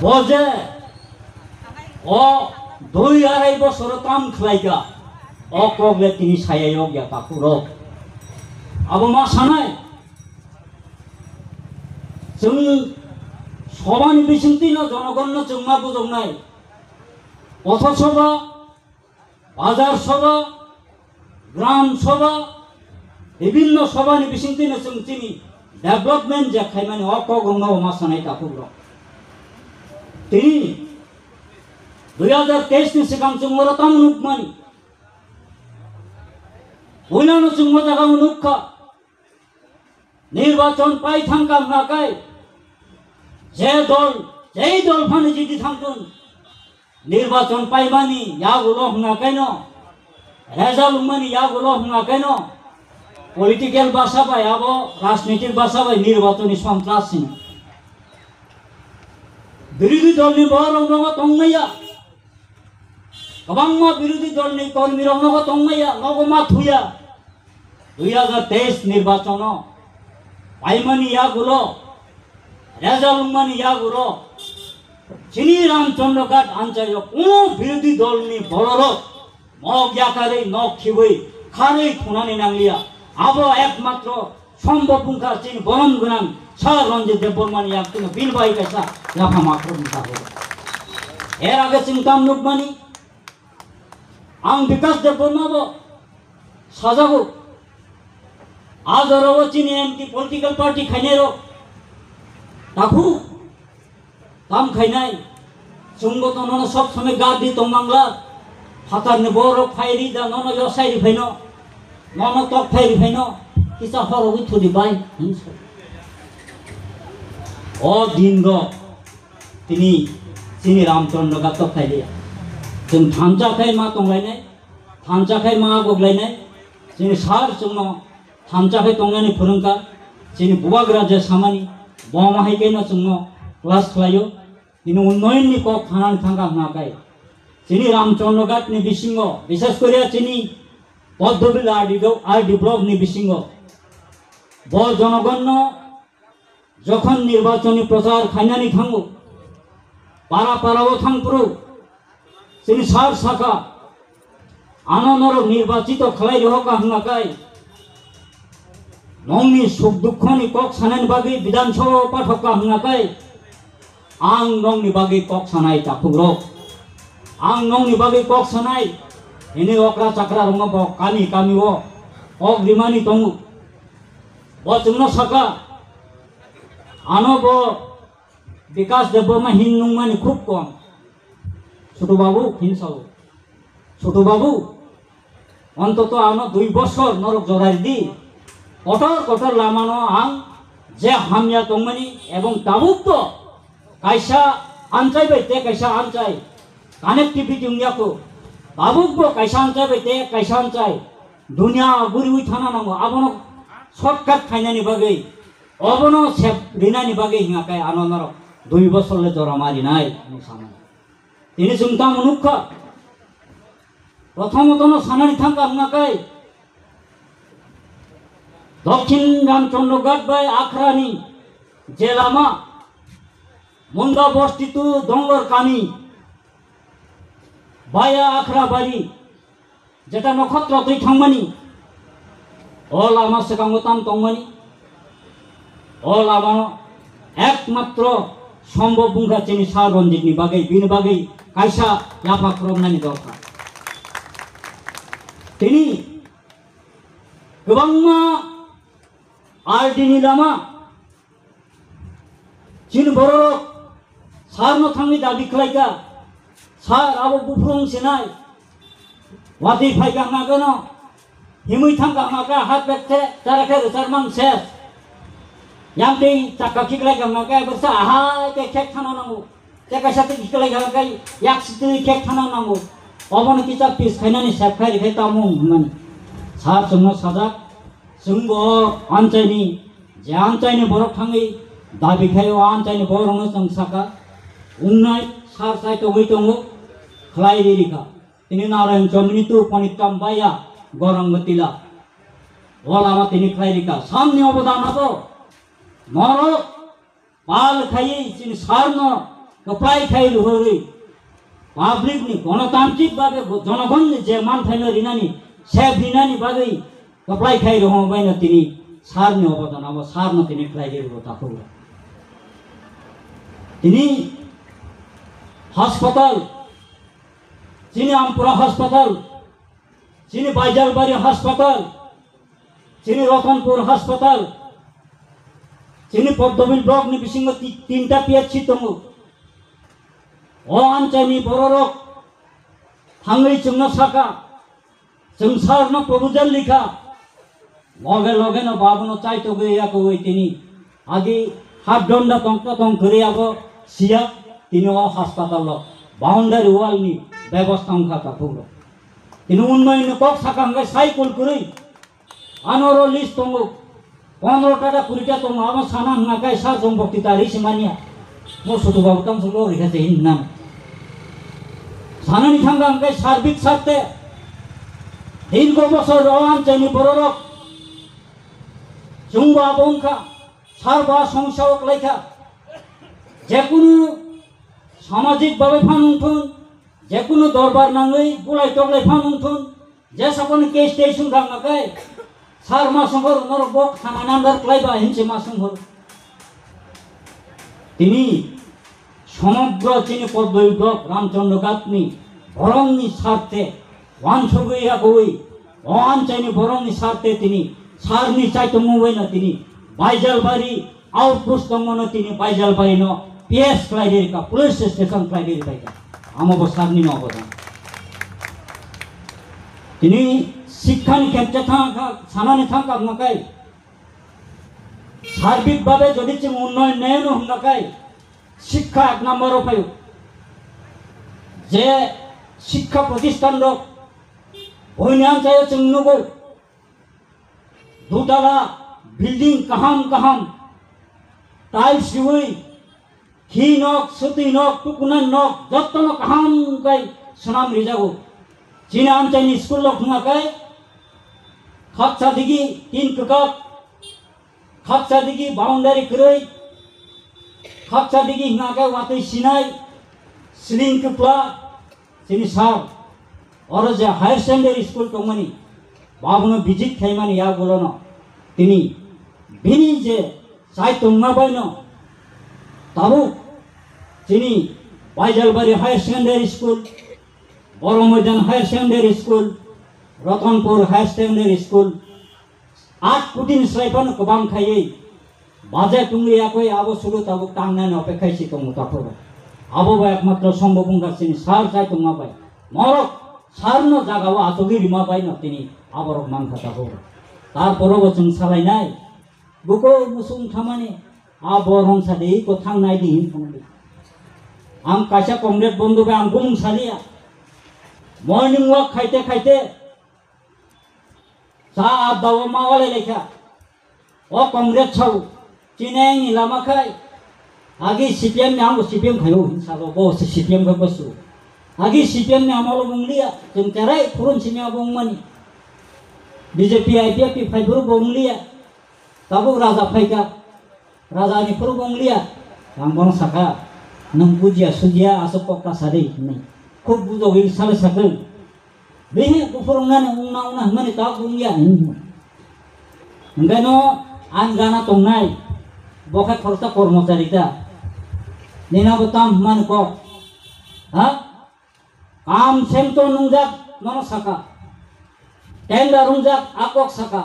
বজে ও 2-2.5 বছর কাম খাইগা ও কগলে তিনি সায়াইও গিয়া কাকুরো আবো মা সানায় जों সবানি বিচিন্তিন জনগণ जोंमा बुजोंनाय পথসভা বাজার সভা গ্রাম সভা বিভিন্ন সভানি বিচিন্তিन जों তিনি डेभलपमेंट जे खायमानि अकगंना मासानाय काकुग्र তিনি 2023 नि सिगां जों मरताम नुकमानि बयनानो जों मोजां नुखा निर्वाचन पाई थांगा नाकाय जे दल फानि जिदि थांगोन निर्वाचन पाइमानि यागुलो हंगाकायनो रेजाल्ट मानि यागुलो हंगाकायनो पलिटिकल भाषा बाय आबो राजनीतिक भाषा बाय निर्वाचनी सन्त्रासनि विरोधी दलनि बरंगो तंगैया गोबां विरोधी दलनि कर्मी रंगो तंगैया नगमा थुया 2023 निर्वाचन पाइमानि यागुलो रेजाल्ट मानि यागुलो चिनी रामचंद्र घाट आंचायो कोनो विरोधी दलनि बररो मग्याकारै नखिबै खारै थुनानै नांलिया आबो एकमात्र सम्भव बुंखा चिन बरम गोनां सार रंजित देबबर्मानि याक्तिनो बिलबाय कायसा लाफा मात्र बुंखा हो एर आगे चिंताम नुकमानि आं विकास देबबर्माबो साजागो आजरबो चिनि एमपि पलिटिकल पार्टी खायनायरो दाखु काम खायनाय जोंबो तननो सब समय गादि तंगांला फातारनि बर फायरि दा ननो यसायरि फायनो ननो तक फायरि फायनो किसा हरगि थुदि बाय ओ दिन ग तिनी चिनि रामचंद्र गा तक फायलिया जों थानजाखाय मा तंलायनाय थानजाखाय मा गगलायनाय जोंनि सार जोंनो थानजाखाय तंनायनि फोरोंका जोंनि बुवाग्रा जे सामानि बमाहायखायनो जोंनो क्लास खालायो दिनै उन्नयननि कक थानानै थांगा होनाखै जोंनि रामचंद्र घाटनि बिसिङाव बिसेस करे जोंनि पद्मबिल आरडि ब्लकनि बिसिङाव ब जनगणनो যখন নির্বাচনী প্রচার খাইনানি থাঙ্গো পাড়া পাড়াও থাংপুরো जोंनि सार साखा आननर निर्वाचित खालाय रहका हंगाखाय नंनि सुख दुखनि कक सानायनि बागै विधानसभा पाठका हंगाखाय आं नंनि बागै कक सानाय तापुग्र आं नंनि बागै कक सानाय एने अक्रा चाक्रा रंग कामी कामी ओ अक रिमानि दङ ब जोंनो साखा आनब विकास देबबर्मा हिन्नुंमानि खूब कम ছোট বাবু হিংসাও ছোট বাবু অন্তত আনো 2 বছর নরক জরাই দি কঠোর কঠোর লামানো আং যে হামিয়া তংমানি এবং তাবুক কাইসা আনচাই বাইতে কাইসা আনচাই কানেক্টিভিটি উনিয়াকো তাবুক কাইসা আনচাই বাইতে কাইসা আনচাই দুনিয়া গুরি উই থানা নাঙ্গো আবনো শর্টকাট খাইনানি বাগै অবনো সেপ রিনানি বাগै হিঙাকাই আনো নরক 2 বছরলে জরা মারি নাই সামনে তিনি চিন্তা মনুষ্য প্রথমত সানানি থাকা হঙ্গাকাই দক্ষিণ রামচন্দ্র ঘাট বাই আখড়ানি যে লামা মুন্ডা বস্তিত দঙ্গর কামি বায়া আখড়া বাড়ি যেটা নক্ষত্র তুই থাংমানি ও লামা সেকাঙ্গতাম তংমানি ও লামা একমাত্র সম্ভব বুঙ্গা চিনি সার রঞ্জিতনি বাগै बिनि बागै कायसा लाफा ख्रमनायनि दरकार তিনি गोबांमा आरडिनि लामा चिन बर सारनो थांनि दाबि खालायगा सार आबो बुफ्रं सेनाय वादि फायगा नागनो हिमै थांगा नागा हात बेकते जाराखे रसारमान सेस यामते चाका खिगलाय गामागा बरसा आहाय ते खेक थाना नांगौ ते कायसाते खिगलाय गामागा याकसिते खेक थाना नांगौ अबन किसा पिस खायनानि सेबखाय रिखाय तामु होननानै सार जोंनो साजा जोंबो आनचायनि जे आनचायनि बरक थाङै दाबिखायो आनचायनि बरंनो जों साका उन्नाय सार साय तगै दङो खलायरि रिखा तिनि नारायण चमनितु पनितकाम बाया गरंगतिला ओलामा तिनि खलायरिका सामने अवदान आबो नरक बाल खाई चिन सारनो कपड़ाई खाई लुहरी पाब्लिक नि गणतांत्रिक बागे जनगण जे मान थाइनो रिनानी सेफ रिनानी बागे कपड़ाई खाई रहो बाइन तिनी सारनि अवदान अब सारनो तिनी खाइदिएको ताको तिनी हास्पताल चिनी आमपुरा हास्पताल चिनी बाइजालबारी हास्पताल चिनी रतनपुर हास्पताल चिनी पद्मबिल ब्लक नि बिसिंग तीनटा पिएचसी दङ अआनचाइनि बररक थाङै जोंनो साका जों सारनो प्रपोजल लिखा लगे लगे न बाबुनो चाइतो गयाको वइ तिनी आगे हात दण्ड तंत्र तंग गरियाबो सिया तिनी अ हास्पताल बाउन्डारी वाल नि व्यवस्था खाका पुग्रो तिनी उन्नयन कक साका हंगाय साइकल कुरै आनरो लिस्ट दङ 15टा 20टा दङ अब साना हंगाय सा जं बक्तितारि सिमानिया mo suatu babu tam solo rika tehin nam sana ni thangga angkai sarbik sate din ko bosor rohan chani bororok jungba bongka sarba সংসারক লেখা যে কোনো সামাজিক ভাবে ফানুনথুন যে কোনো দরবার নাঙ্গই বুলাই টগলাই ফানুনথুন যে সকল কেস স্টেশন গাঙ্গাকাই সার মাসংহর নরবক থানা নাম্বার ক্লাইবা হিনছে মাসংহর তিনি সমগ্র চিনি পদ্মবিগ্রহ রামচন্দ্র গাতনি বরংনি স্বার্থে ওয়ানসগইয়া গই অআনচাইনি বরংনি স্বার্থে তিনি সারনি চাইতো মুবাই না তিনি বাইজালবাড়ি আউটপোস্ট দমন তিনি বাইজালবাড়ি ন পিএস ক্লাইডের কা পুলিশ স্টেশন ক্লাইডের বাইকা আমবো সারনি ন অবদান তিনি শিক্ষানি ক্ষেত্রে থাকা সানানি থাকা নাকাই সার্বিকভাবে যদি চিং উন্নয়ন নেন হংগাকাই শিক্ষা 1 নম্বর উপায় যে শিক্ষা প্রতিষ্ঠান রক বইনান চাই চিং নগর দুতলা বিল্ডিং কাহাম কাহাম টাইলস দিউই হি নক সুতি নক টুকুনান নক যত্ন কাহাম গাই সনাম রিজাগো চিনান চাই স্কুল লক হংগাকাই খাচ্ছা দিগি 3 ককক खाकसा दिगी बाउंडारी करै खाकसा दिगी हिंगाके वातै सिनाय सिलिं कुप्ला सिनि सार और जे हायर सेकेंडरी स्कूल दंमोनि बाबुनो विजिट खाइमानि या बोलनो तिनि बिनि जे साइ तंमा बायनो ताबु तिनि Baijalbari higher secondary school Baramaidan higher secondary school Ratanpur higher secondary school 8 कोटी स्राइपन गोबां खायै बाजे टुंगियाखै आबो सुलु ताबुक तांनानै अपेक्षायसि दङ ताफोर आबो बा एकमात्र सम्भव बुंगासिनो सार जाय दंमाबाय मरक सारनो जागाव आतगि रिमाबाय न तिनि आबरक मानखा ताबो तारपरबो जों सालायनाय बुको मुसुं खामानि आबरं सादि को थांनाय दिहिन थांदि आं कायसा कमरेड बन्धुबे आं बुं सालिया मर्निं वॉक खाइते खाइते सा दाव मावाले लेखा ओ कांग्रेस छाव चिनाय नि लामा खाय आगे सीपीएम ने हमको सीपीएम खायो हिंसालो बो सीपीएम का बसु आगे सीपीएम ने हमलो बुंगलिया जों तेराय फुरन सिनिया बुंमनि बीजेपी आईपीएफ फाइबर बुंगलिया ताबो राजा फाइका राजा नि फुर बुंगलिया आं बन साका नों बुजिया सुजिया आसो पक्का सादै नै खूब बुजो हिल साले साकल बेहे गुफुरंनानै उंना उंना माने ता बुंगिया ओंखायनो आं गाना दंनाय बखाय खरसा कर्मचारिता नेनाबो ताम माने को हा काम सेमतो नुंजाक मन साका टेंडा रुंजाक आकक साका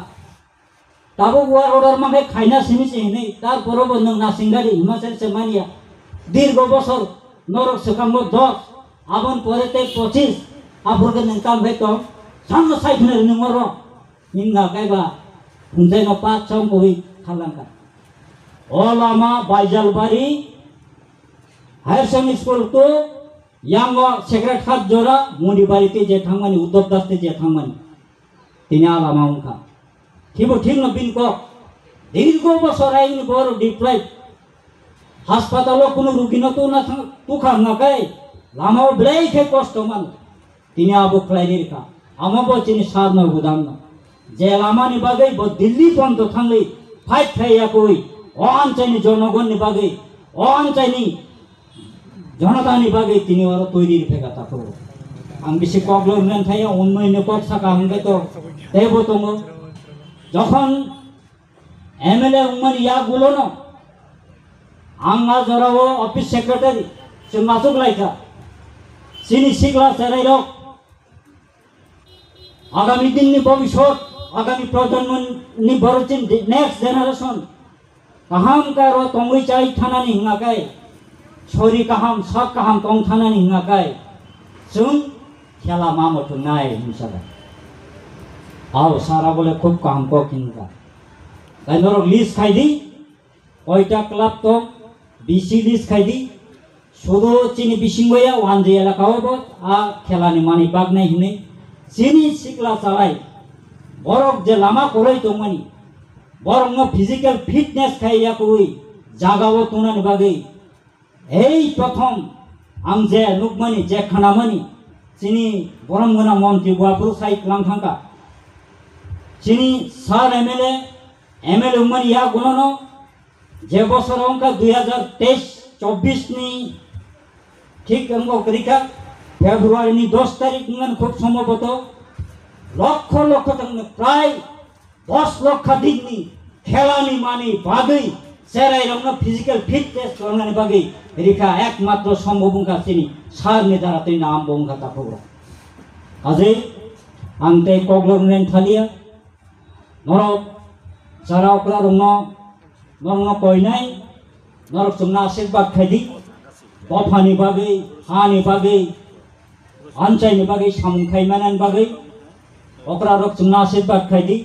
ताबो वार अर्डर माखे खाइना सिमिसे नै तार परबो नों नासिंगारि हिमाचल से मानिया दीर्घ बছর नरक सकामो 10 आबन परेते 25 आफोरखौ नों काम भेटो सामनो साइखनो नोंमरो हिंगा गायबा फुंजायनो पात सम गई खालांका ओलामा बाइजालबारी हायर सेकेंडरी स्कूल को यांगो सेक्रेट हात जोरा मुंडिबारीते जे थांमानि उद्धव दासते जे थांमानि तिनि आलामा उनका थिबो ठीक न बिनको दीर्घ बছর आइनि बर डिप्राइव हास्पातालो कोनो रुगिनो तो ना तुखा नाकाय लामाव ब्लेखे कष्ट मान तिनि आबो क्लाइनिरका आमाबो चिनि सारनो गुदान जे लामानि बागै ब दिल्ली बन्द थांलै फाइट थायाखै अआनचाइनि जनगणनि बागै अआनचाइनि জনতাनि बागै তিনি আরো তৈরির ফেকা তাকো आं बेसे कग्लोबनानै थायो उनमैनो कक साका हांगे तो तेबो दङ যখন एमएलए उमन या गुलोनो आं मा जरावो अफिस सेक्रेटारि जों मासुक लायका सिनि सिग्ला सेराइरक आगामी दिननि भबिष्यत आगामी प्रजन्मनि बरचिन नेक्स्ट जेनारेशन काहाम कारो तंगै चाइ थानानि हिङाकाय सरि काहाम साक काहाम तंग थानानि हिङाकाय जों खेला मामो थुनाय मिसाला आओ सारा बोले खूब काम को किनका गाइनरक लिस्ट खाइदी कयटा क्लाब तो बीसी लिस्ट खाइदी शुधु चिनी बिसिंगया वानजे एलाकाओ आ खेलानि मानि बागनाय हिने चिनी सिक्ला चालाय बरक जे लामा करै दंमानि बरंग फिजिकल फिटनेस खाइया कई जागाओ तुनानि बागै এই प्रथम आं जे नुकमानि जे खानामानि चिनी बरमगोना मन्त्रि गुवापुर साइड लांथांका चिनी सार एमएलए उमन या गुणनो जे बছর अंका 2023-24 नि ठीक अंक करिका फेब्रुआरी नि 10 तारिख उमन खूब सम्भवत लक्ष लक्ष तंग प्राय 10 लक्ष दिननि खेलानि मानि बागै सेराय रंग फिजिकल फिटनेस खालामनानै बागै रिखा एकमात्र सम्भव अंका चिनी सारनि द्वारा तै नाम बंगा ताफोरा काजै आं तै कग्लोबनानै थालिया नरक जारा अपरा रंग नरंग कयनाय नरक जोंना आशीर्वाद खाइदी बफानि बागै हानि बागै आनचाइनि बागै सामखाइमानानि बागै अपरा रक जोंना आशीर्वाद खाइदी।